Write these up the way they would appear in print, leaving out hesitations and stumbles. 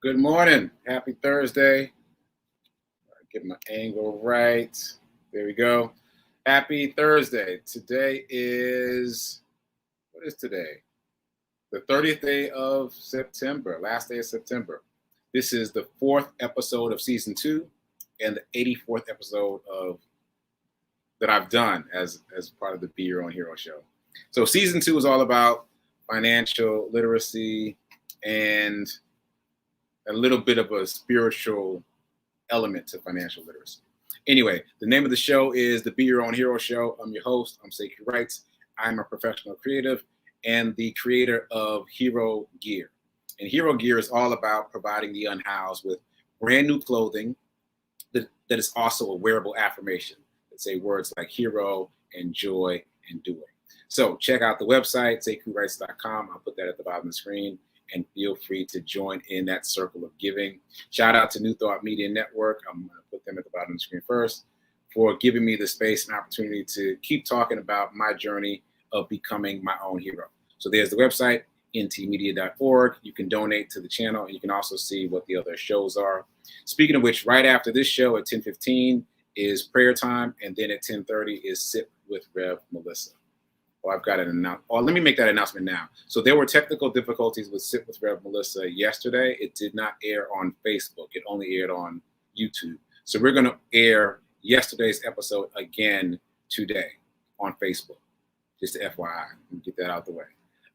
Good morning. Happy Thursday. Get my angle right. There we go. Happy Thursday. Today is, what is today? The 30th day of September, last day of September. This is the 4th episode of season 2 and the 84th episode that I've done as part of the Be Your Own Hero show. So season 2 is all about financial literacy and a little bit of a spiritual element to financial literacy. Anyway, the name of the show is the Be Your Own Hero show. I'm your host. I'm sekouwrites. I'm a professional creative and the creator of Hero Gear. And Hero Gear is all about providing the unhoused with brand new clothing that is also a wearable affirmation that say words like hero and joy and doing. So check out the website, sekouwrites.com. I'll put that at the bottom of the screen. And feel free to join in that circle of giving. Shout out to New Thought Media Network. I'm going to put them at the bottom of the screen first for giving me the space and opportunity to keep talking about my journey of becoming my own hero. So there's the website, ntmedia.org. You can donate to the channel, and you can also see what the other shows are. Speaking of which, right after this show at 10:15 is prayer time, and then at 10:30 is Sip with Rev Melissa. I've got an announcement. Let me make that announcement now. So there were technical difficulties with Sit with Rev Melissa yesterday. It did not air on Facebook. It only aired on YouTube. So we're going to air yesterday's episode again today on Facebook. Just to FYI, get that out the way.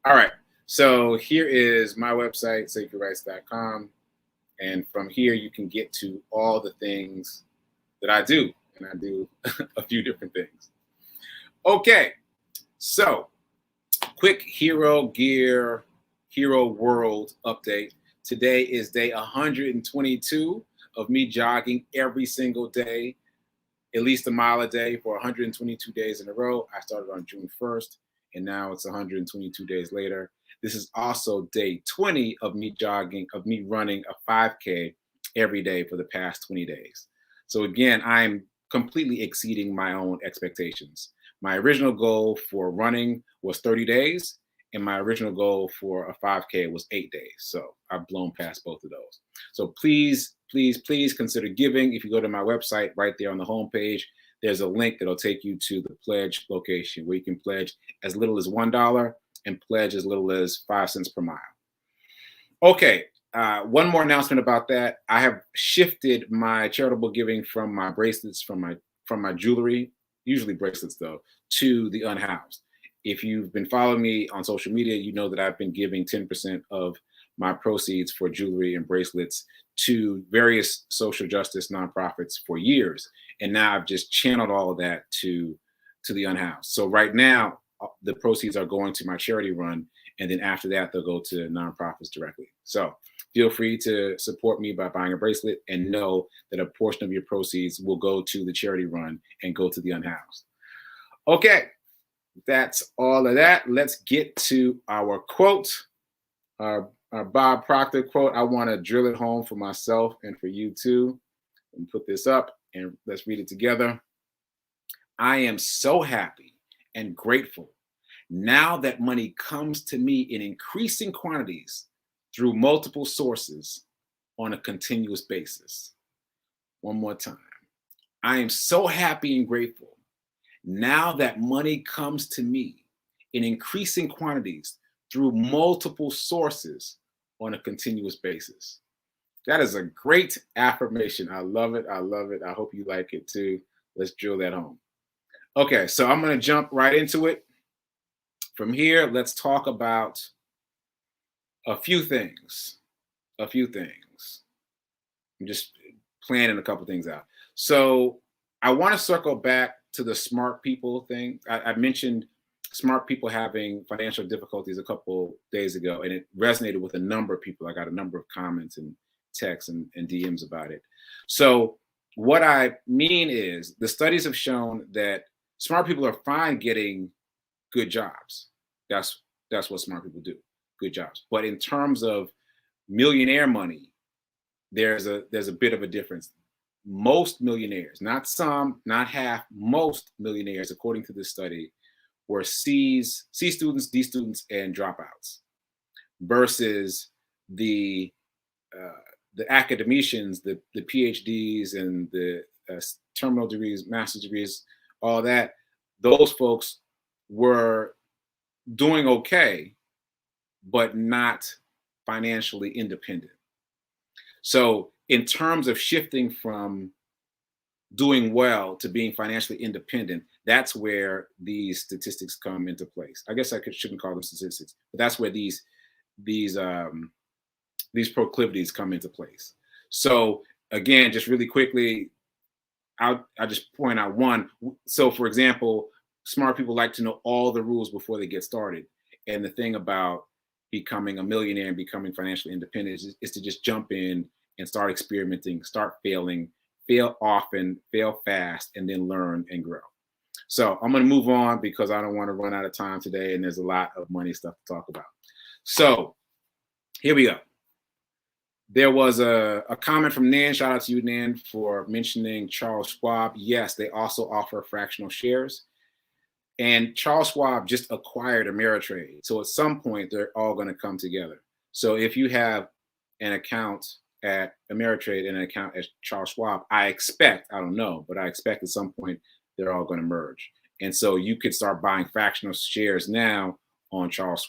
All right. So here is my website, sekouwrites.com. And from here, you can get to all the things that I do. And I do a few different things. Okay. So, quick Hero Gear, Hero World update. Today is day 122 of me jogging every single day, at least a mile a day for 122 days in a row. I started on June 1st, and now it's 122 days later. This is also day 20 of me running a 5K every day for the past 20 days. So again, I'm completely exceeding my own expectations. My original goal for running was 30 days, and my original goal for a 5K was 8 days. So I've blown past both of those. So please, please, please consider giving. If you go to my website, right there on the homepage, there's a link that'll take you to the pledge location where you can pledge as little as $1 and pledge as little as 5 cents per mile. Okay, one more announcement about that. I have shifted my charitable giving from my bracelets, from my jewelry, usually bracelets though, to the unhoused. If you've been following me on social media, you know that I've been giving 10% of my proceeds for jewelry and bracelets to various social justice nonprofits for years. And now I've just channeled all of that to the unhoused. So right now, the proceeds are going to my charity run. And then after that, they'll go to nonprofits directly. So feel free to support me by buying a bracelet and know that a portion of your proceeds will go to the charity run and go to the unhoused. Okay, that's all of that. Let's get to our quote, our Bob Proctor quote. I want to drill it home for myself and for you too. And put this up and let's read it together. I am so happy and grateful now that money comes to me in increasing quantities through multiple sources on a continuous basis. One more time. I am so happy and grateful now that money comes to me in increasing quantities through multiple sources on a continuous basis. That is a great affirmation. I love it. I love it. I hope you like it too. Let's drill that home. Okay, so I'm going to jump right into it. From here, let's talk about a few things. I'm just planning a couple things out. So I want to circle back to the smart people thing. I mentioned smart people having financial difficulties a couple days ago, and it resonated with a number of people. I got a number of comments and texts and DMs about it. So what I mean is the studies have shown that smart people are fine getting good jobs. That's what smart people do, good jobs. But in terms of millionaire money, there's a bit of a difference. Most millionaires, not some, not half, most millionaires, according to this study, were C students, D students, and dropouts, versus the the academicians, the PhDs and the terminal degrees, master's degrees, all that, those folks were doing okay, but not financially independent. So in terms of shifting from doing well to being financially independent, that's where these statistics come into place. I guess shouldn't call them statistics, but that's where these proclivities come into place. So again, just really quickly, I'll just point out one. So for example, smart people like to know all the rules before they get started. And the thing about becoming a millionaire and becoming financially independent is to just jump in and start experimenting, start failing, fail often, fail fast, and then learn and grow. So I'm going to move on because I don't want to run out of time today, and there's a lot of money stuff to talk about. So here we go. There was a comment from Nan. Shout out to you, Nan, for mentioning Charles Schwab. Yes, they also offer fractional shares. And Charles Schwab just acquired Ameritrade. So at some point, they're all going to come together. So if you have an account at Ameritrade and an account at Charles Schwab, I expect, I don't know, but I expect at some point they're all going to merge. And so you could start buying fractional shares now on Charles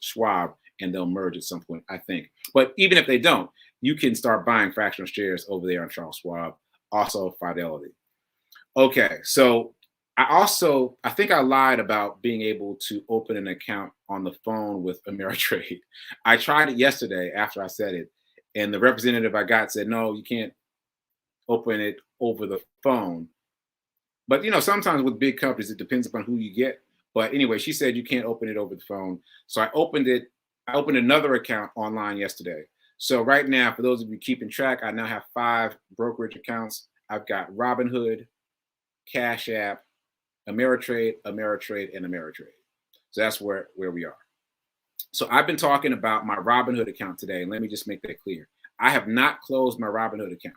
Schwab, and they'll merge at some point, I think. But even if they don't, you can start buying fractional shares over there on Charles Schwab, also Fidelity. Okay, so I think I lied about being able to open an account on the phone with Ameritrade. I tried it yesterday after I said it, and the representative I got said, no, you can't open it over the phone. But sometimes with big companies, it depends upon who you get. But anyway, she said you can't open it over the phone. So I opened another account online yesterday. So right now, for those of you keeping track, I now have 5 brokerage accounts. I've got Robinhood, Cash App, Ameritrade, and Ameritrade. So that's where we are. So I've been talking about my Robinhood account today, and let me just make that clear. I have not closed my Robinhood account.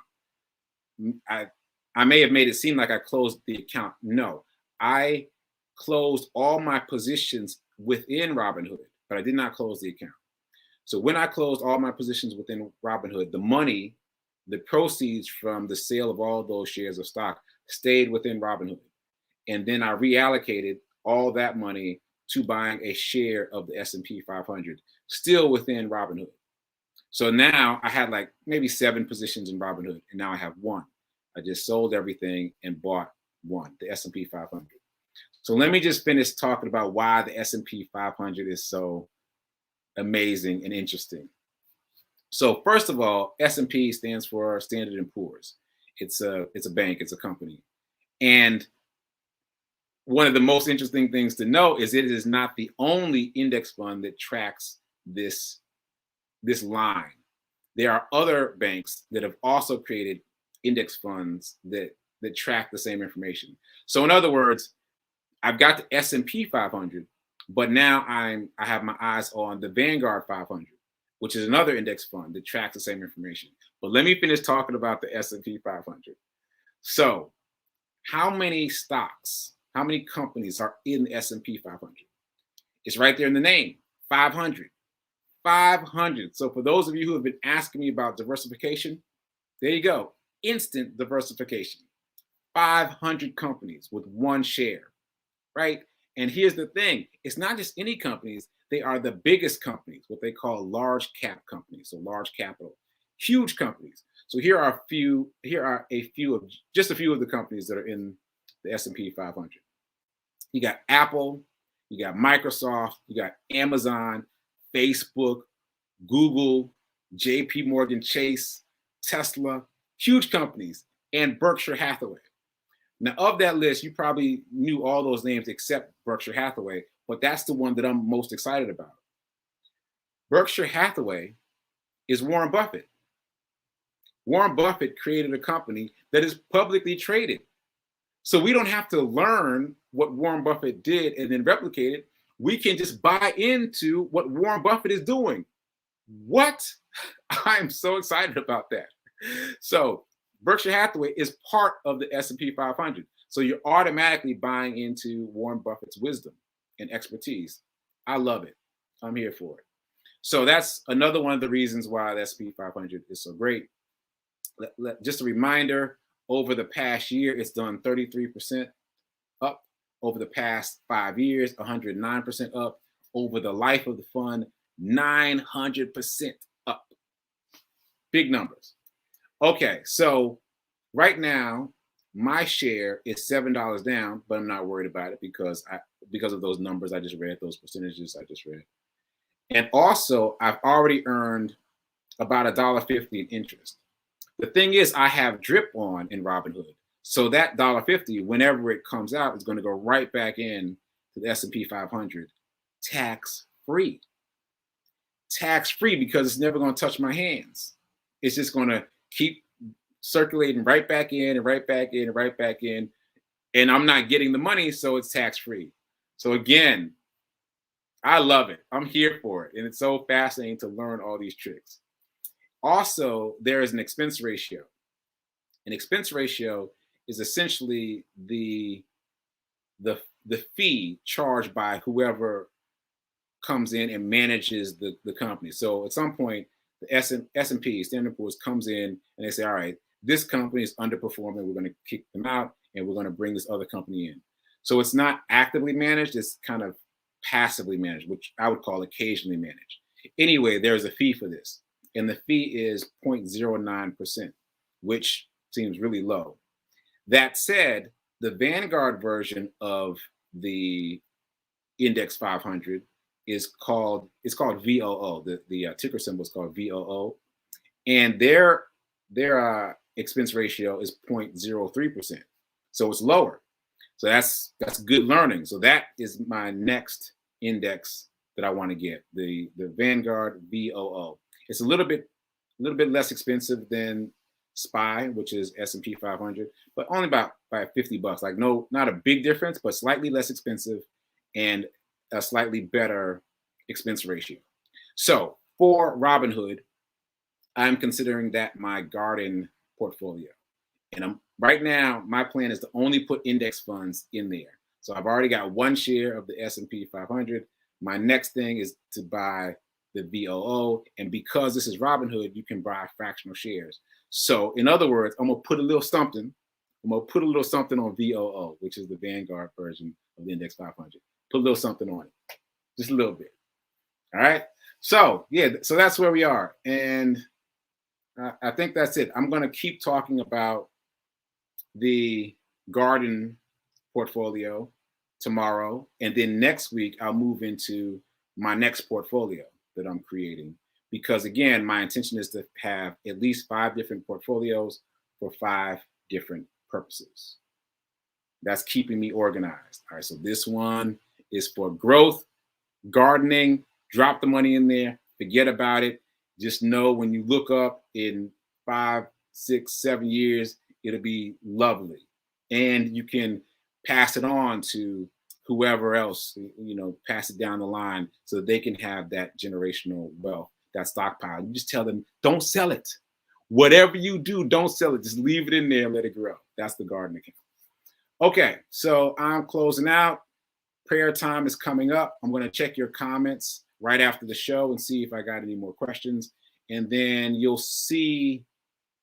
I may have made it seem like I closed the account. No, I closed all my positions within Robinhood, but I did not close the account. So when I closed all my positions within Robinhood, the money, the proceeds from the sale of all those shares of stock stayed within Robinhood. And then I reallocated all that money to buying a share of the S&P 500, still within Robinhood. So now I had like maybe 7 positions in Robinhood, and now I have 1. I just sold everything and bought 1, the S&P 500. So let me just finish talking about why the S&P 500 is so amazing and interesting. So first of all, S&P stands for Standard & Poor's. It's a bank, it's a company. And one of the most interesting things to know is it is not the only index fund that tracks this line. There are other banks that have also created index funds that track the same information. So in other words, I've got the S&P 500, but now I have my eyes on the Vanguard 500, which is another index fund that tracks the same information. But let me finish talking about the S&P 500. So how many stocks, how many companies are in the S&P 500? It's right there in the name, 500. 500. So for those of you who have been asking me about diversification, there you go. Instant diversification. 500 companies with 1 share, right? And here's the thing. It's not just any companies. They are the biggest companies, what they call large cap companies, so large capital, huge companies. So here are a few of the companies that are in the S&P 500. You got Apple, you got Microsoft, you got Amazon, Facebook, Google, JP Morgan Chase, Tesla, huge companies, and Berkshire Hathaway. Now, of that list, you probably knew all those names except Berkshire Hathaway, but that's the one that I'm most excited about. Berkshire Hathaway is Warren Buffett. Warren Buffett created a company that is publicly traded. So we don't have to learn what Warren Buffett did and then replicate it. We can just buy into what Warren Buffett is doing. What? I'm so excited about that. So Berkshire Hathaway is part of the S&P 500. So you're automatically buying into Warren Buffett's wisdom and expertise. I love it. I'm here for it. So that's another one of the reasons why the S&P 500 is so great. Just a reminder, over the past year, it's done 33% up. Over the past 5 years, 109% up. Over the life of the fund, 900% up. Big numbers. Okay, so right now, my share is $7 down, but I'm not worried about it because of those numbers I just read, those percentages I just read. And also, I've already earned about $1.50 in interest. The thing is, I have drip on in Robinhood. So that $1.50, whenever it comes out, is going to go right back in to the S&P 500, tax-free. Tax-free because it's never going to touch my hands. It's just going to keep circulating right back in and right back in and right back in. And I'm not getting the money, so it's tax-free. So again, I love it. I'm here for it. And it's so fascinating to learn all these tricks. Also, there is an expense ratio. An expense ratio is essentially the fee charged by whoever comes in and manages the company. So at some point, the S&P, Standard & Poor's, comes in and they say, all right, this company is underperforming. We're going to kick them out and we're going to bring this other company in. So it's not actively managed. It's kind of passively managed, which I would call occasionally managed. Anyway, there's a fee for this. And the fee is 0.09%, which seems really low. That said, the Vanguard version of the Index 500 is called VOO. The ticker symbol is called VOO, and their expense ratio is 0.03%. So it's lower. So that's good learning. So that is my next index that I want to get, the Vanguard VOO. It's a little bit less expensive than SPY, which is S&P 500, but only by $50. Like not a big difference, but slightly less expensive and a slightly better expense ratio. So for Robinhood, I'm considering that my garden portfolio. And right now, my plan is to only put index funds in there. So I've already got one share of the S&P 500. My next thing is to buy the VOO. And because this is Robinhood, you can buy fractional shares. So in other words, I'm going to put a little something. I'm going to put a little something on VOO, which is the Vanguard version of the Index 500. Put a little something on it. Just a little bit. All right. So yeah, so that's where we are. And I think that's it. I'm going to keep talking about the garden portfolio tomorrow. And then next week, I'll move into my next portfolio that I'm creating. Because again, my intention is to have at least 5 different portfolios for 5 different purposes. That's keeping me organized. All right, so this one is for growth, gardening. Drop the money in there, forget about it. Just know when you look up in 5, 6, 7 years, it'll be lovely. And you can pass it on to whoever else, pass it down the line so that they can have that generational wealth, that stockpile. You just tell them, don't sell it. Whatever you do, don't sell it. Just leave it in there and let it grow. That's the garden account. Okay, so I'm closing out. Prayer time is coming up. I'm going to check your comments right after the show and see if I got any more questions. And then you'll see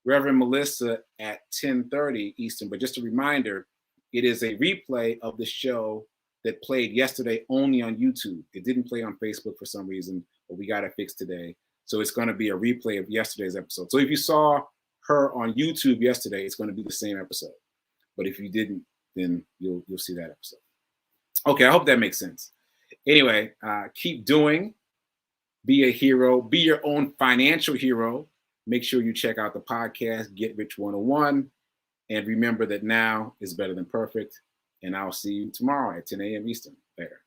Reverend Melissa at 10:30 Eastern. But just a reminder, it is a replay of the show that played yesterday only on YouTube. It didn't play on Facebook for some reason, but we got it fixed today. So it's going to be a replay of yesterday's episode. So if you saw her on YouTube yesterday, it's going to be the same episode. But if you didn't, then you'll see that episode. Okay, I hope that makes sense. Anyway, keep doing. Be a hero. Be your own financial hero. Make sure you check out the podcast, Get Rich 101. And remember that now is better than perfect. And I'll see you tomorrow at 10 a.m. Eastern. Later.